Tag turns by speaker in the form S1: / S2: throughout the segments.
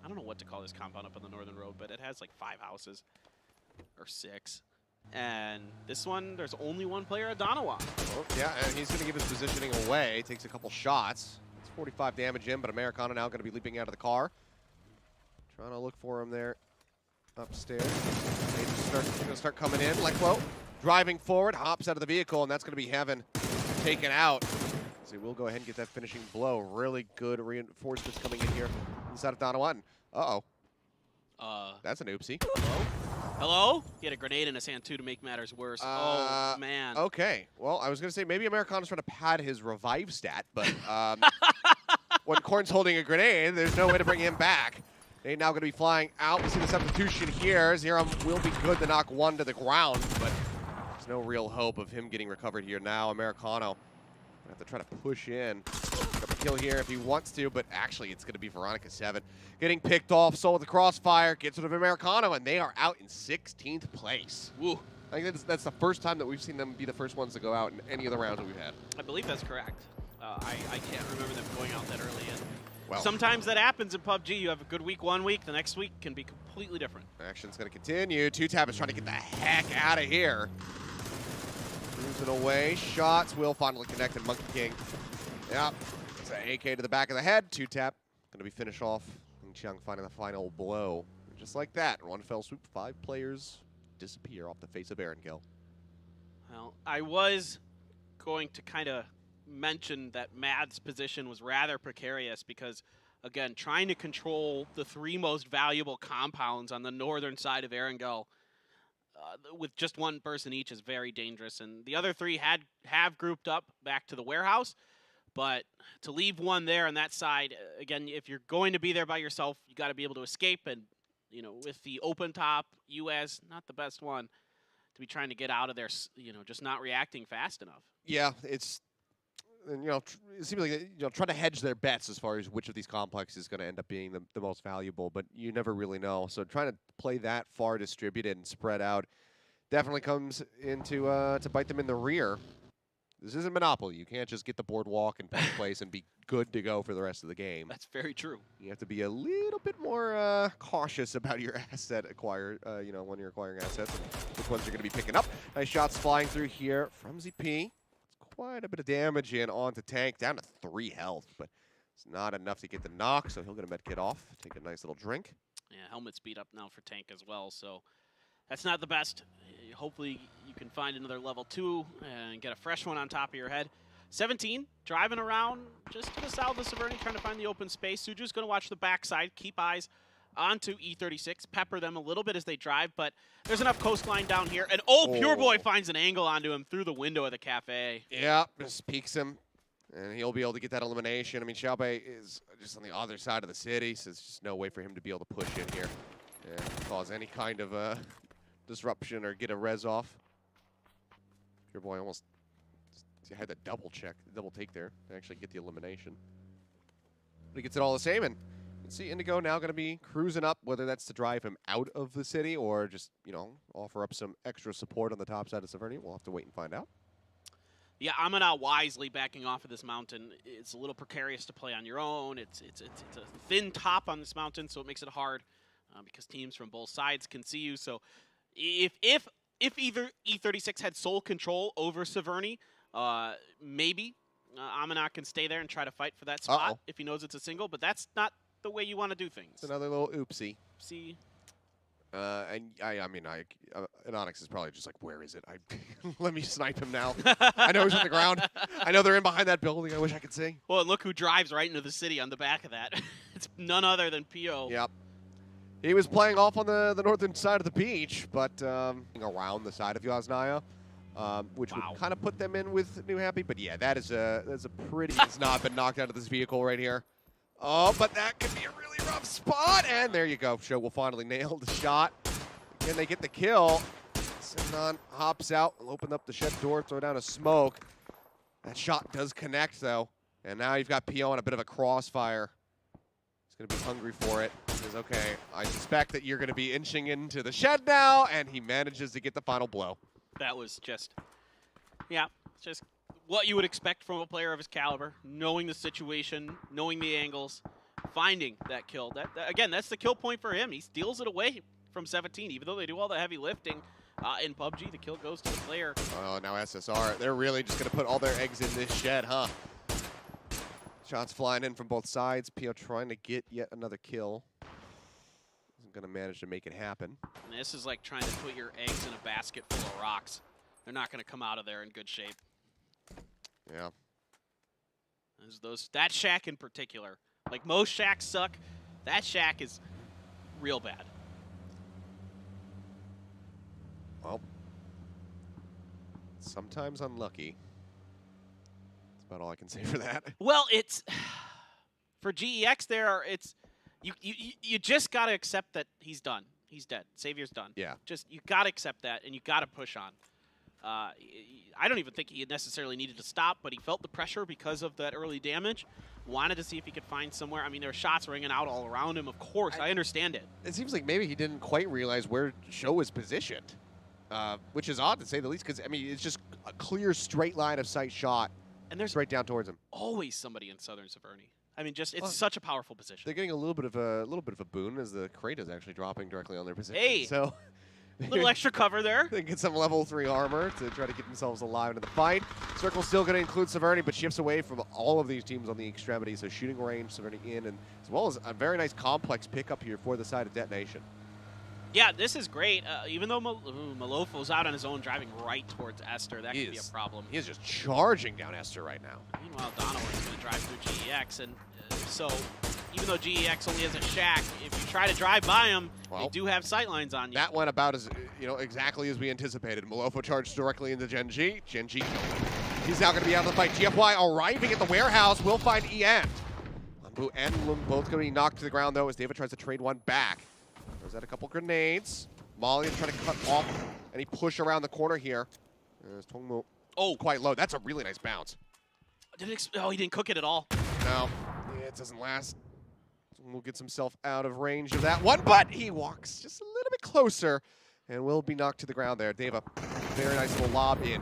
S1: I don't know what to call this compound up on the northern road, but it has like 5 houses or 6. And this one, there's only one player at Danawa.
S2: Oh, yeah, and he's going to give his positioning away. Takes a couple shots. It's 45 damage in, but Americano now going to be leaping out of the car. Trying to look for him there upstairs. He's going to start coming in. LeClo driving forward, hops out of the vehicle, and that's going to be Heaven taken out. So he will go ahead and get that finishing blow. Really good reinforcements coming in here inside of Danawa. Uh-oh. That's an oopsie.
S1: Hello? Hello? He had a grenade in his hand, too, to make matters worse. Oh, man.
S2: Okay. Well, I was going to say maybe Americano's trying to pad his revive stat, but when Corn's holding a grenade, there's no way to bring him back. They're now going to be flying out. We see the substitution here. Zerum will be good to knock one to the ground, but there's no real hope of him getting recovered here now. Americano going to have to try to push in. Kill here if he wants to, but actually it's going to be Veronica 7 getting picked off. Soul with the crossfire gets rid of Americano, and they are out in 16th place.
S1: Woo.
S2: I think that's the first time that we've seen them be the first ones to go out in any of the rounds that we've had.
S1: I believe that's correct. I can't remember them going out that early. And
S2: well,
S1: sometimes that happens in PUBG. You have a good week one week, the next week can be completely different.
S2: Action's going to continue. TUYÄN is trying to get the heck out of here. Cruising away. Shots will finally connect, and Monkey King. Yep. AK to the back of the head. TUYÄN going to be finished off. And Chiang finding the final blow. Just like that. In one fell swoop, 5 players disappear off the face of Erangel.
S1: Well, I was going to kind of mention that Mad's position was rather precarious because, again, trying to control the 3 most valuable compounds on the northern side of Erangel with just one person each is very dangerous. And the other 3 have grouped up back to the warehouse. But to leave one there on that side, again, if you're going to be there by yourself, you got to be able to escape. And, you know, with the open top, US, not the best one to be trying to get out of there, you know, just not reacting fast enough.
S2: Yeah, it's, you know, it seems like, you know, trying to hedge their bets as far as which of these complexes is going to end up being the most valuable, but you never really know. So trying to play that far distributed and spread out definitely comes into to bite them in the rear. This isn't Monopoly. You can't just get the boardwalk and pick a place and be good to go for the rest of the game.
S1: That's very true.
S2: You have to be a little bit more cautious about your asset you know, when you're acquiring assets, and which ones you're going to be picking up. Nice shots flying through here from ZP. It's quite a bit of damage in onto Tank, down to 3 health, but it's not enough to get the knock, so he'll get a med kit off, take a nice little drink.
S1: Yeah, helmet speed up now for Tank as well, so that's not the best. Hopefully you can find another level 2 and get a fresh one on top of your head. 17, driving around just to the south of Severny, trying to find the open space. Suju's going to watch the backside, keep eyes onto E36, pepper them a little bit as they drive, but there's enough coastline down here. And Pure Boy finds an angle onto him through the window of the cafe.
S2: Yeah, just peeks him, and he'll be able to get that elimination. I mean, Xiaobei is just on the other side of the city, so there's just no way for him to be able to push in here and cause any kind of disruption or get a res off. Pure Boy almost had that double take there to actually get the elimination. But he gets it all the same, and you can see Indigo now going to be cruising up, whether that's to drive him out of the city or just, you know, offer up some extra support on the top side of Severny. We'll have to wait and find out.
S1: Yeah, Amina wisely backing off of this mountain. It's a little precarious to play on your own. It's a thin top on this mountain, so it makes it hard because teams from both sides can see you. So if either E36 had sole control over Severny, maybe Amanat can stay there and try to fight for that spot if he knows it's a single, but that's not the way you want to do things.
S2: It's another little oopsie.
S1: See.
S2: And I mean, Inonix is probably just like, where is it? Let me snipe him now. I know he's on the ground. I know they're in behind that building. I wish I could see.
S1: Well, and look who drives right into the city on the back of that. It's none other than Pio.
S2: Yep. He was playing off on the northern side of the beach, but around the side of Yasnaya, which would kind of put them in with New Happy. But yeah, that's a pretty. It's not been knocked out of this vehicle right here. Oh, but that could be a really rough spot. And there you go. Show will finally nail the shot. Can they get the kill? Simnon hops out, will open up the shed door, throw down a smoke. That shot does connect, though. And now you've got Pio on a bit of a crossfire. He's going to be hungry for it. He says, okay, I suspect that you're going to be inching into the shed now. And he manages to get the final blow.
S1: That was just, yeah, just what you would expect from a player of his caliber, knowing the situation, knowing the angles, finding that kill. Again, that's the kill point for him. He steals it away from 17, even though they do all the heavy lifting. In PUBG, the kill goes to the player.
S2: Oh, now SSR. They're really just going to put all their eggs in this shed, huh? Shots flying in from both sides. Pio trying to get yet another kill. Isn't going to manage to make it happen.
S1: And this is like trying to put your eggs in a basket full of rocks. They're not going to come out of there in good shape.
S2: Yeah.
S1: That shack in particular. Like, most shacks suck. That shack is real bad.
S2: Well, sometimes unlucky. That's about all I can say for that.
S1: Well, it's for GEX there. It's you just gotta accept that he's done. He's dead. Savior's done.
S2: Yeah.
S1: Just you gotta accept that, and you gotta push on. I don't even think he necessarily needed to stop, but he felt the pressure because of that early damage. Wanted to see if he could find somewhere. I mean, there were shots ringing out all around him. Of course, I understand it.
S2: It seems like maybe he didn't quite realize where Show was positioned. Which is odd to say the least, because I mean it's just a clear straight line of sight shot,
S1: and there's
S2: right down towards him.
S1: Always somebody in Southern Severny. I mean, just it's such a powerful position.
S2: They're getting a little bit of a boon as the crate is actually dropping directly on their position.
S1: Hey,
S2: so
S1: a little extra cover there.
S2: They get some level 3 armor to try to get themselves alive into the fight. Circle's still going to include Severny, but shifts away from all of these teams on the extremities. So shooting range, Severny in, and as well as a very nice complex pickup here for the side of Detonation.
S1: Yeah, this is great. Even though Malofo's out on his own, driving right towards Esther, that could be a problem.
S2: He is just charging down Esther right now.
S1: Meanwhile, Danawa is going to drive through GEX, and so even though GEX only has a shack, if you try to drive by him, they do have sightlines on you.
S2: That went about as exactly as we anticipated. Malofo charged directly into Gen.G. Gen.G, he's now going to be out of the fight. GFY arriving at the warehouse will find EEND. Lambu and Lambu both going to be knocked to the ground though as DAEVA tries to trade one back. There's that a couple grenades. Molly is trying to cut off any push around the corner here. There's Tongmu. Oh, quite low. That's a really nice bounce.
S1: He didn't cook it at all.
S2: No, it doesn't last. Tongmu gets himself out of range of that one, but he walks just a little bit closer and will be knocked to the ground there. DAEVA, very nice little lob in.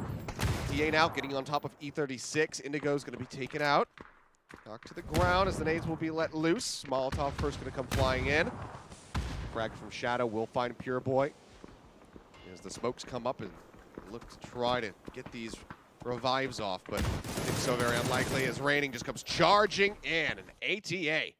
S2: DA now getting on top of E36. Indigo's going to be taken out. Knocked to the ground as the nades will be let loose. Molotov first going to come flying in. Frag from Shadow will find Pure Boy as the smokes come up and look to try to get these revives off, but it's so very unlikely as Raining just comes charging in. An ATA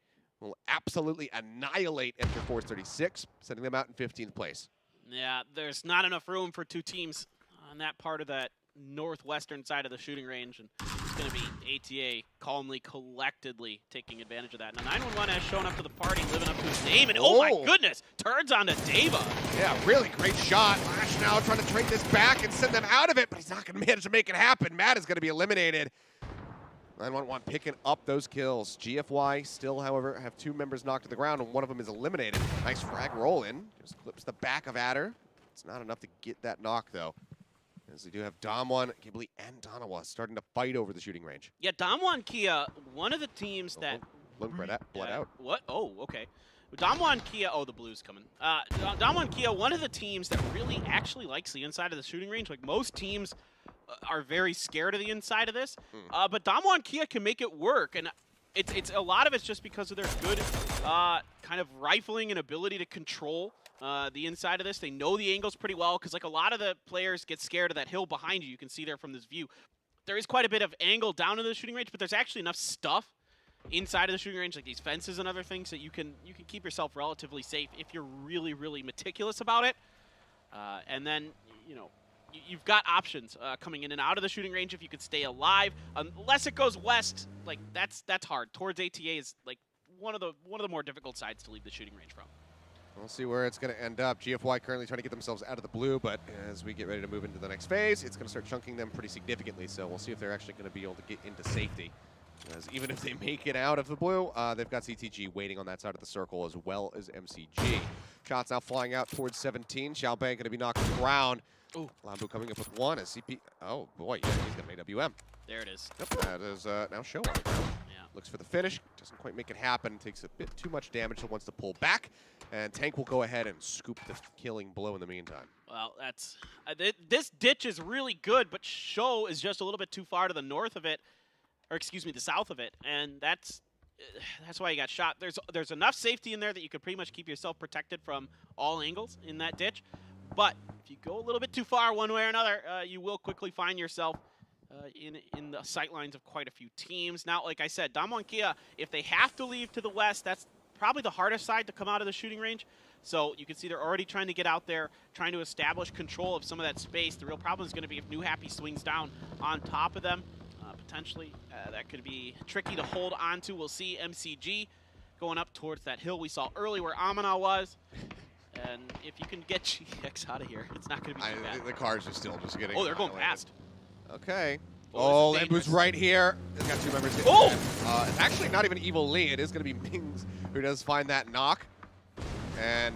S2: will absolutely annihilate Enter Force 36, sending them out in 15th place.
S1: Yeah, there's not enough room for two teams on that part of that northwestern side of the shooting range, and it's going to be ATA calmly, collectedly taking advantage of that. Now 911 has shown up to the party, living up to his name, and oh my goodness, turns on to DAEVA.
S2: Yeah, really great shot. Lash now trying to trade this back and send them out of it, but he's not going to manage to make it happen. Matt is going to be eliminated. 911 picking up those kills. GFY still, however, have 2 members knocked to the ground, and one of them is eliminated. Nice frag roll in. Just clips the back of Adder. It's not enough to get that knock, though. As we do have DAMWON, GHIBLI, and Danawa starting to fight over the shooting range.
S1: Yeah, DAMWON Kia, one of the teams that...
S2: Look, bled out.
S1: What? Oh, okay. DAMWON Kia, oh, the blue's coming. DAMWON Kia, one of the teams that really actually likes the inside of the shooting range. Like, most teams are very scared of the inside of this. But DAMWON Kia can make it work. And it's a lot of it's just because of their good kind of rifling and ability to control the inside of this. They know the angles pretty well because like a lot of the players get scared of that hill behind you. You can see there from this view. There is quite a bit of angle down to the shooting range, but there's actually enough stuff inside of the shooting range, like these fences and other things, that you can keep yourself relatively safe if you're really, really meticulous about it. And then, you've got options coming in and out of the shooting range if you could stay alive. Unless it goes west, like that's hard. Towards ATA is like one of the more difficult sides to leave the shooting range from.
S2: We'll see where it's going to end up. GFY currently trying to get themselves out of the blue, but as we get ready to move into the next phase, it's going to start chunking them pretty significantly. So we'll see if they're actually going to be able to get into safety. As even if they make it out of the blue, they've got CTG waiting on that side of the circle as well as MCG. Shots now flying out towards 17. Xiaobang going to be knocked to the ground. Ooh, Lambu coming up with one as CP. Oh boy, yeah, he's going to make WM.
S1: There it is.
S2: Yep, that is now Show on the ground. Yeah. Looks for the finish. Doesn't quite make it happen. Takes a bit too much damage, so wants to pull back. And Tank will go ahead and scoop the killing blow in the meantime.
S1: Well, that's this ditch is really good, but Show is just a little bit too far to the north of it, or excuse me, the south of it, and that's that's why he got shot. There's enough safety in there that you could pretty much keep yourself protected from all angles in that ditch. But if you go a little bit too far one way or another, you will quickly find yourself in the sight lines of quite a few teams. Now, like I said, DAMWON Kia, if they have to leave to the west, that's probably the hardest side to come out of the shooting range. So you can see they're already trying to get out there, trying to establish control of some of that space. The real problem is going to be if New Happy swings down on top of them. Potentially, that could be tricky to hold onto. We'll see MCG going up towards that hill we saw early where Amina was. And if you can get GX out of here, it's not going to be too bad.
S2: The cars are still just getting...
S1: Oh, they're going past.
S2: Okay.
S1: Oh,
S2: Lambu's right here. He's got 2 members.
S1: Oh!
S2: It's actually not even Evil Lee. It is going to be Mings who does find that knock. And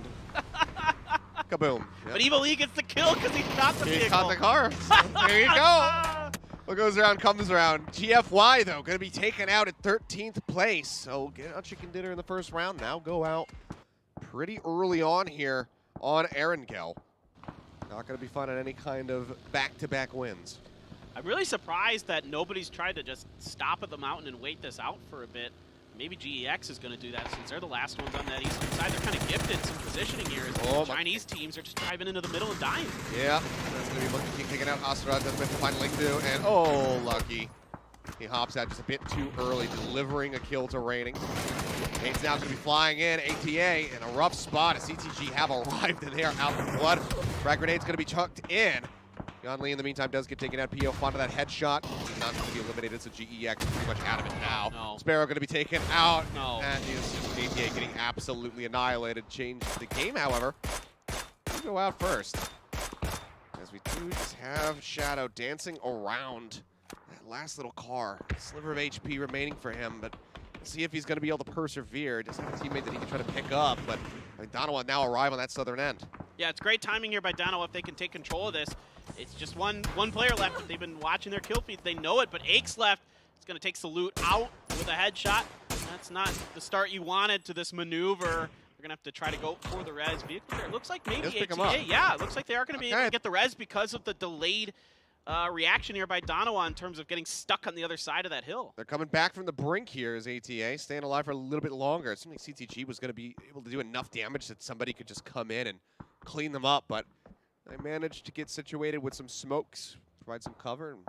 S2: kaboom. Yep.
S1: But Evil Lee gets the kill because he shot the vehicle.
S2: He caught the car. So there you go. What goes around comes around. GFY, though, going to be taken out at 13th place. So get out chicken dinner in the first round. Now go out pretty early on here on Erangel. Not going to be finding any kind of back-to-back wins.
S1: I'm really surprised that nobody's tried to just stop at the mountain and wait this out for a bit. Maybe GEX is going to do that since they're the last ones on that eastern side. They're kind of gifted some positioning here. As Chinese teams are just driving into the middle and dying. Yeah,
S2: that's going to be Monkey King taking out Asura. Doesn't have to find Lambu, and oh, lucky. He hops out just a bit too early, delivering a kill to Raining. Nate's now going to be flying in. ATA in a rough spot as CTG have arrived, and they are out of blood. Frag grenade's going to be chucked in. Yon Lee, in the meantime, does get taken out. Pio onto that headshot. He's not going to be eliminated, so GEX is pretty much out of it now.
S1: No.
S2: Sparrow going to be taken out.
S1: No.
S2: And he's just ATA getting absolutely annihilated. Change the game, however. We go out first. As we do just have Shadow dancing around that last little car. A sliver of HP remaining for him, but we'll see if he's going to be able to persevere. Doesn't have a teammate that he can try to pick up, but I mean, Danawa now arrive on that southern end. Yeah, it's great timing here by Danawa if they can take control of this. It's just one player left. They've been watching their kill feeds. They know it, but Ake's left. It's going to take Salute out with a headshot. That's not the start you wanted to this maneuver. They're going to have to try to go for the res vehicle there. It looks like maybe ATA. Yeah, it looks like they are going to be able to get the res because of the delayed reaction here by Danawa in terms of getting stuck on the other side of that hill. They're coming back from the brink here as ATA, staying alive for a little bit longer. It seemed like CTG was going to be able to do enough damage that somebody could just come in and clean them up, but they managed to get situated with some smokes, provide some cover, and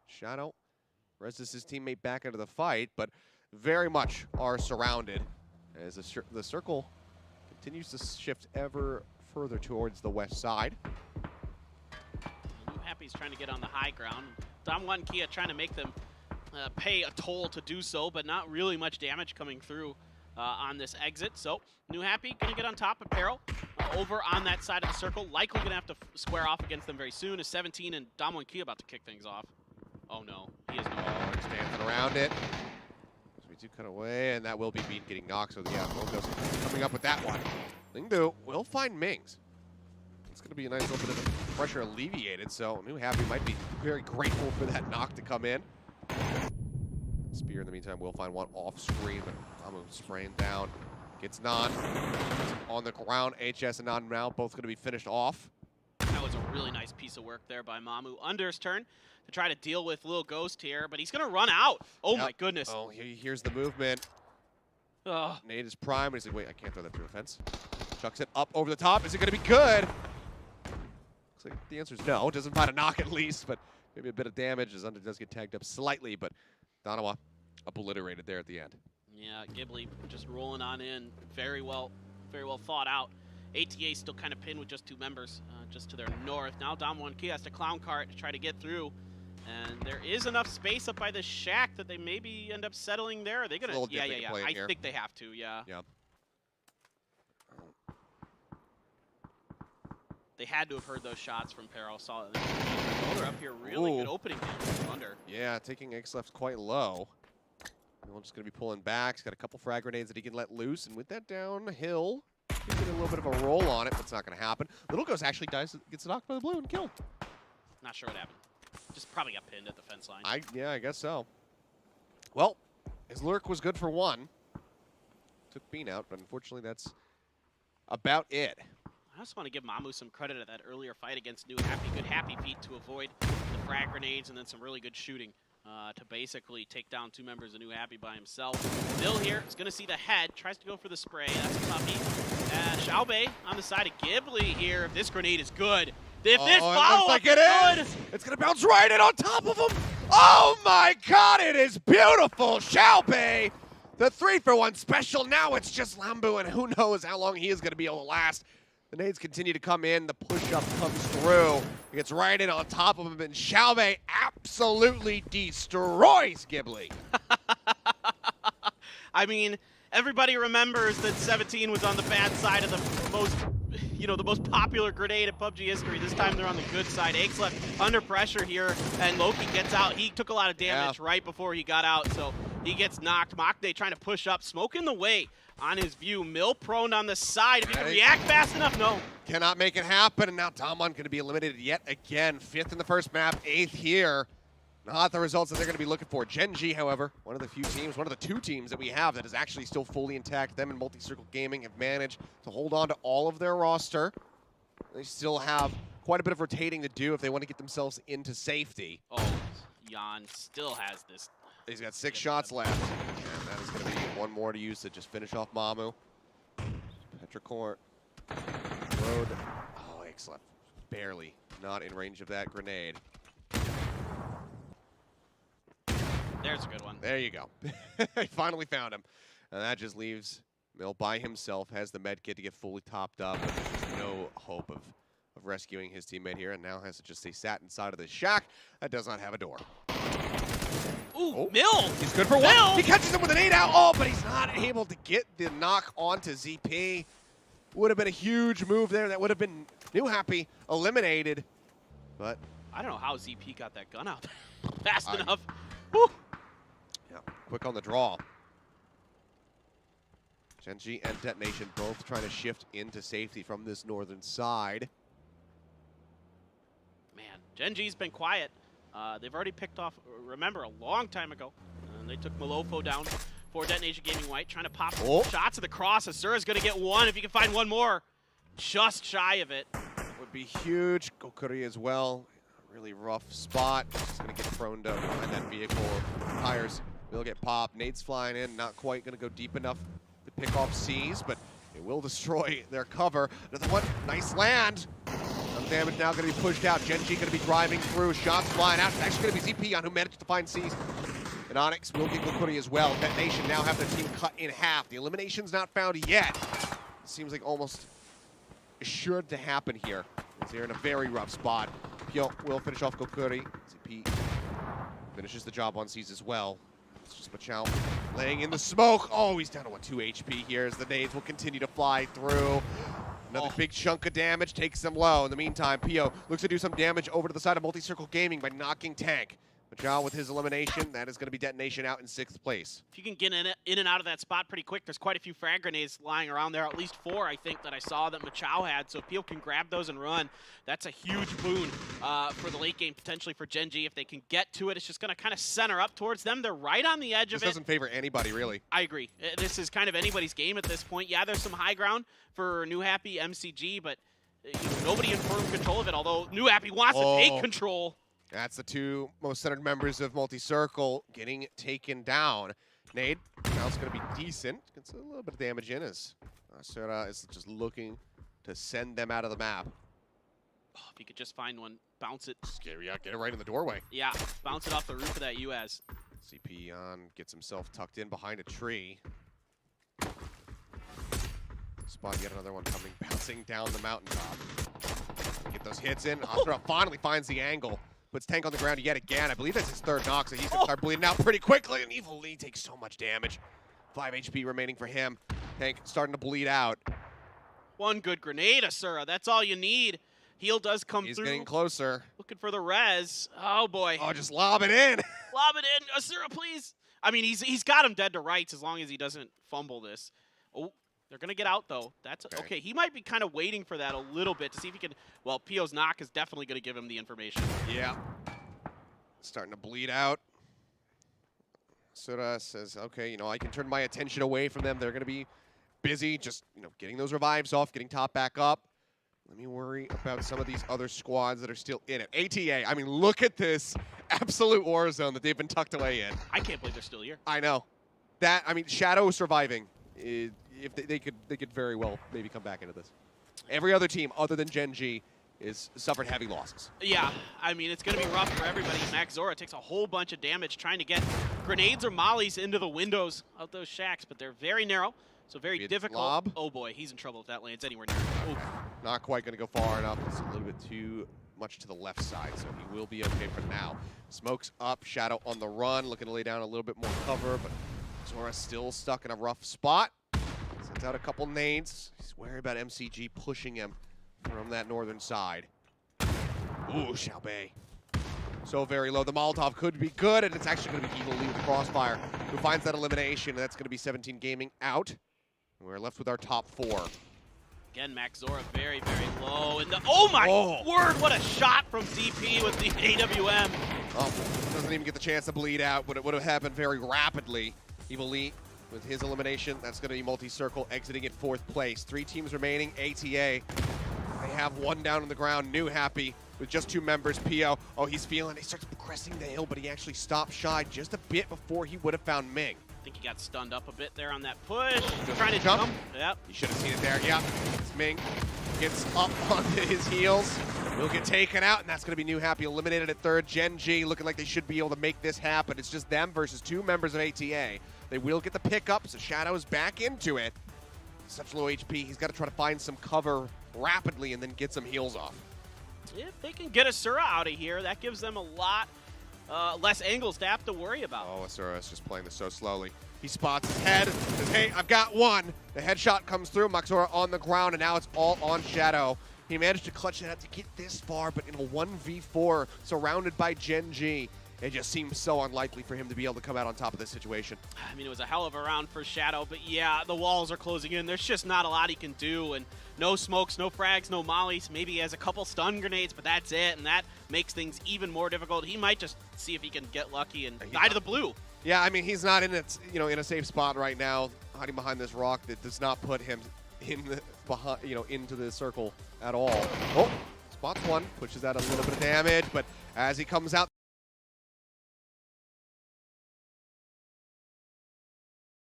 S2: Shadow reses his teammate back into the fight, but very much are surrounded as the circle continues to shift ever further towards the west side. New Happy's trying to get on the high ground. DAMWON Kia trying to make them pay a toll to do so, but not really much damage coming through on this exit. So New Happy gonna get on top of Peril over on that side of the circle. Likely gonna have to square off against them very soon. Is 17 and DAMWON Kia about to kick things off. Oh no, he is no. Oh, he's dancing around it. So we do cut away, and that will be Beat getting knocked. So yeah, Loco's coming up with that one. Lingdu will find Mings. It's gonna be a nice little bit of pressure alleviated. So New Happy might be very grateful for that knock to come in. Spear in the meantime will find one off screen, but Mamu spraying down. Gets Nan on the ground. HS and Nan now both going to be finished off. That was a really nice piece of work there by Mamu. Under's turn to try to deal with Lil Ghost here, but he's going to run out. Oh my goodness. Oh, here's the movement. Nate is prime, and he's like, wait, I can't throw that through a fence. Chucks it up over the top. Is it going to be good? Looks like the answer is no. Doesn't find a knock at least, but maybe a bit of damage as Under does get tagged up slightly, but Danawa obliterated there at the end. Yeah, GHIBLI just rolling on in. Very well thought out. ATA still kind of pinned with just 2 members just to their north. Now DAMWON Kia has to clown cart to try to get through. And there is enough space up by this shack that they maybe end up settling there. Are they going to? Yeah. I think they have to, yeah. They had to have heard those shots from Peril. Saw it. They're up here. Really good opening from Under. Yeah, taking X left quite low. We're just going to be pulling back. He's got a couple frag grenades that he can let loose. And with that downhill, he's getting a little bit of a roll on it, but it's not going to happen. Little Ghost actually gets knocked by the blue and killed. Not sure what happened. Just probably got pinned at the fence line. Yeah, I guess so. Well, his lurk was good for 1. Took Bean out, but unfortunately that's about it. I just want to give Mamu some credit at that earlier fight against New Happy. Good happy feet to avoid the frag grenades and then some really good shooting
S1: to basically take down 2 members of New Happy by himself. Bill here is going to see the head, tries to go for the spray. That's a toughie. Xiaobei on the side of GHIBLI here. If this grenade is good, if this follow-up is good,
S2: it's going to bounce right in on top of him. Oh my God, it is beautiful. Xiaobei, the 3-for-1 special. Now it's just Lambu, and who knows how long he is going to be able to last. The nades continue to come in. The push-up comes through. He gets right in on top of him, and Xiaobei absolutely destroys GHIBLI.
S1: I mean, everybody remembers that 17 was on the bad side of the most popular grenade in PUBG history. This time they're on the good side. Aches left under pressure here, and Loki gets out. He took a lot of damage right before he got out, so he gets knocked. Maknae trying to push up, smoke in the way on his view. Mill prone on the side. If he can react fast enough, no.
S2: Cannot make it happen, and now DAMWON going to be eliminated yet again. 5th in the first map, 8th here. Not the results that they're going to be looking for. Gen.G, however, one of the few teams, one of the 2 teams that we have that is actually still fully intact. Them and Multi-Circle Gaming have managed to hold on to all of their roster. They still have quite a bit of rotating to do if they want to get themselves into safety.
S1: Oh, Jan still has this.
S2: He's got 6 shots left. And that is going to be 1 more to use to just finish off Mamu. Petrichor. Road. Oh, Aches left. Barely. Not in range of that grenade.
S1: There's a good one.
S2: There you go. I finally found him. And that just leaves Mill by himself, has the med kit to get fully topped up. But there's no hope of rescuing his teammate here, and now has to just stay sat inside of the shack that does not have a door.
S1: Ooh, Mill!
S2: He's good for 1. He catches him with an 8 out. Oh, but he's not able to get the knock onto ZP. Would have been a huge move there. That would have been New Happy eliminated. But
S1: I don't know how ZP got that gun out fast enough. Woo.
S2: Yeah, quick on the draw. Gen.G and Detonation both trying to shift into safety from this northern side.
S1: Man, Gen.G's been quiet. They've already picked off, remember, a long time ago. They took Malofo down for Detonation Gaming White, trying to pop shots of the cross. Asura's going to get 1 if you can find 1 more. Just shy of it.
S2: Would be huge. Go Korea as well. Really rough spot. Just going to get prone to behind that vehicle. Tires will get popped. Nades flying in. Not quite going to go deep enough to pick off C's, but it will destroy their cover. Another one. Nice land. Some damage now going to be pushed out. Gen.G going to be driving through. Shots flying out. It's actually going to be ZP on who managed to find C's. Inonix will get Korea as well. Detonation now have their team cut in half. The elimination's not found yet. It seems like almost assured to happen here. As they're in a very rough spot. Pio will finish off Kokuri. ZP finishes the job on C's as well. It's just Machao laying in the smoke. Oh, he's down to 2 HP here as the nades will continue to fly through. Another big chunk of damage takes them low. In the meantime, Pio looks to do some damage over to the side of Multi-Circle Gaming by knocking Tank. Machao with his elimination. That is going to be Detonation out in 6th place.
S1: If you can get in and out of that spot pretty quick, there's quite a few frag grenades lying around there. At least 4, I think, that I saw that Machao had. So if Pio can grab those and run, that's a huge boon for the late game, potentially for Gen.G. If they can get to it, it's just going to kind of center up towards them. They're right on the edge of it.
S2: This doesn't favor anybody, really.
S1: I agree. This is kind of anybody's game at this point. Yeah, there's some high ground for New Happy MCG, but nobody in firm control of it, although New Happy wants to take control.
S2: That's the 2 most centered members of Multi-Circle getting taken down. Nade, now it's going to be decent. Gets a little bit of damage in as Asura is just looking to send them out of the map.
S1: Oh, if you could just find one, bounce it.
S2: Scary, yeah, get it right in the doorway.
S1: Yeah, bounce it off the roof of that UAS.
S2: CP on gets himself tucked in behind a tree. Spot yet another one coming, bouncing down the mountaintop. Get those hits in. Asura finally finds the angle. Puts Tank on the ground yet again. I believe that's his 3rd knock, so he's going to start bleeding out pretty quickly. And Evil Lee takes so much damage. 5 HP remaining for him. Tank starting to bleed out.
S1: 1 good grenade, Asura. That's all you need. Heal does come through.
S2: He's getting closer.
S1: Looking for the res. Oh, boy.
S2: Oh, just lob it in.
S1: Lob it in. Asura, please. I mean, he's got him dead to rights as long as he doesn't fumble this. Oh. They're going to get out, though. That's okay. He might be kind of waiting for that a little bit to see if he can. Well, Pio's knock is definitely going to give him the information.
S2: Yeah. Starting to bleed out. Asura says, okay, I can turn my attention away from them. They're going to be busy just, getting those revives off, getting top back up. Let me worry about some of these other squads that are still in it. ATA, I mean, look at this absolute war zone that they've been tucked away in.
S1: I can't believe they're still here.
S2: I know. That, I mean, Shadow surviving. If they could very well maybe come back into this. Every other team other than Gen.G is suffered heavy losses.
S1: Yeah, I mean, it's going to be rough for everybody. maczora takes a whole bunch of damage trying to get grenades or mollies into the windows of those shacks, but they're very narrow, so very difficult.
S2: Lob.
S1: Oh boy, he's in trouble if that lands anywhere near. Oof.
S2: Not quite going to go far enough. It's a little bit too much to the left side, so he will be okay for now. Smokes up, Shadow on the run, looking to lay down a little bit more cover, but Zora still stuck in a rough spot. Sends out a couple nades. He's worried about MCG pushing him from that northern side. Ooh, Xiaobei. So very low. The Molotov could be good, and it's actually going to be EVIL with Crossfire, who finds that elimination, and that's going to be 17 Gaming out. We're left with our top 4.
S1: Again, maczora very, very low. And oh my word, what a shot from ZP with the AWM.
S2: Oh, doesn't even get the chance to bleed out, but it would have happened very rapidly. EVIL with his elimination, that's going to be multi-circle, exiting in 4th place. 3 teams remaining, ATA. They have one down on the ground, New Happy, with just 2 members, Pio. Oh, he's feeling, he starts progressing the hill, but he actually stopped shy just a bit before he would have found Ming.
S1: I think he got stunned up a bit there on that push.
S2: Trying to jump.
S1: Yep.
S2: You should have seen it there. Yep. It's Ming gets up onto his heels. Will get taken out, and that's going to be New Happy eliminated at 3rd. Gen.G looking like they should be able to make this happen. It's just them versus 2 members of ATA. They will get the pickup, so Shadow's back into it. Such low HP, he's got to try to find some cover rapidly and then get some heals off.
S1: If they can get Asura out of here, that gives them a lot less angles to have to worry about.
S2: Oh, Asura is just playing this so slowly. He spots his head, says, hey, I've got one. The headshot comes through, maczora on the ground, and now it's all on Shadow. He managed to clutch it out to get this far, but in a 1v4, surrounded by Gen.G, it just seems so unlikely for him to be able to come out on top of this situation.
S1: I mean, it was a hell of a round for Shadow, but yeah, the walls are closing in. There's just not a lot he can do, and no smokes, no frags, no mollies. Maybe he has a couple stun grenades, but that's it, and that makes things even more difficult. He might just see if he can get lucky and die to the blue.
S2: Yeah, I mean, he's not in it, in a safe spot right now, hiding behind this rock that does not put him in the into the circle at all. Oh, spots one, pushes out a little bit of damage, but as he comes out,